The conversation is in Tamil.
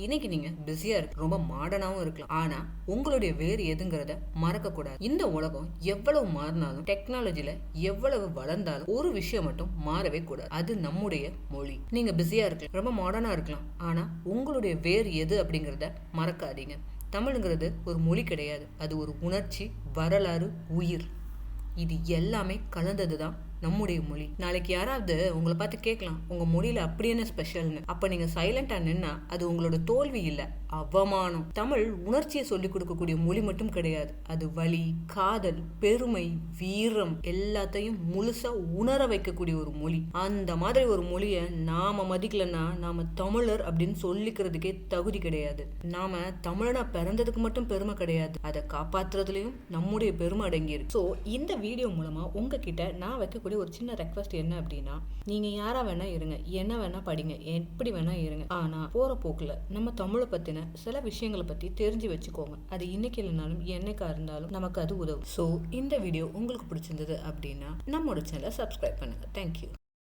இன்னைக்கு நீங்க பிஸியா இருக்கு, ரொம்ப மாடர்னாவும் இருக்கலாம், ஆனா உங்களுடைய வேறு எதுங்கிறத மறக்க கூடாது. இந்த உலகம் எவ்வளவு மாறினாலும், டெக்னாலஜில எவ்வளவு வளர்ந்தாலும் ஒரு விஷயம் மட்டும் மாறவே கூடாது. அது நம்முடைய மொழி. நீங்க பிஸியா இருக்கலாம், ரொம்ப மாடர்னா இருக்கலாம், ஆனா உங்களுடைய வேறு எது அப்படிங்கறத மறக்காதீங்க. தமிழ்ங்கிறது ஒரு மொழி கிடையாது, அது ஒரு உணர்ச்சி, வரலாறு, உயிர். இது எல்லாமே கலந்ததுதான் நம்முடைய மொழி. நாளைக்கு யாராவது உங்களை பார்த்து கேட்கலாம், உங்க மொழியில அப்படி என்ன ஸ்பெஷல்னு. அப்ப நீங்க சைலண்டா நின்னா அது உங்களோட தோல்வி இல்ல, அவமானம். தமிழ் உணர்ச்சியை சொல்லிக் கொடுக்கக்கூடிய மொழி மட்டும் கிடையாது, அது வலி, காதல், பெருமை, வீரம் எல்லாத்தையும் முழுசா உணர வைக்கக்கூடிய ஒரு மொழி. அந்த மாதிரி ஒரு மொழியை நாம மதிக்கலன்னா நாம தமிழர் அப்படின்னு சொல்லிக்கிறதுக்கே தகுதி கிடையாது. நாம தமிழனா பிறந்ததுக்கு மட்டும் பெருமை கிடையாது, அதை காப்பாற்றுறதுலயும் நம்முடைய பெருமை அடங்கி இருக்கு. ஸோ இந்த வீடியோ மூலமா உங்ககிட்ட நான் வைக்கக்கூடிய ஒரு சின்ன ரெக்வஸ்ட் என்ன அப்படின்னா, நீங்க யாரா வேணா இருங்க, என்ன வேணா படிங்க, எப்படி வேணா இருங்க, ஆனா போற போக்குல நம்ம தமிழை பத்தின சில விஷயங்களை பத்தி தெரிஞ்சு வச்சுக்கோங்க. அது இன்னைக்கு இல்லைனாலும் என்னைக்கா இருந்தாலும் நமக்கு அது உதவும். ஸோ இந்த வீடியோ உங்களுக்கு பிடிச்சிருந்தது அப்படின்னா நம்மளோட சேனலை சப்ஸ்கிரைப் பண்ணுங்க. தேங்க்யூ.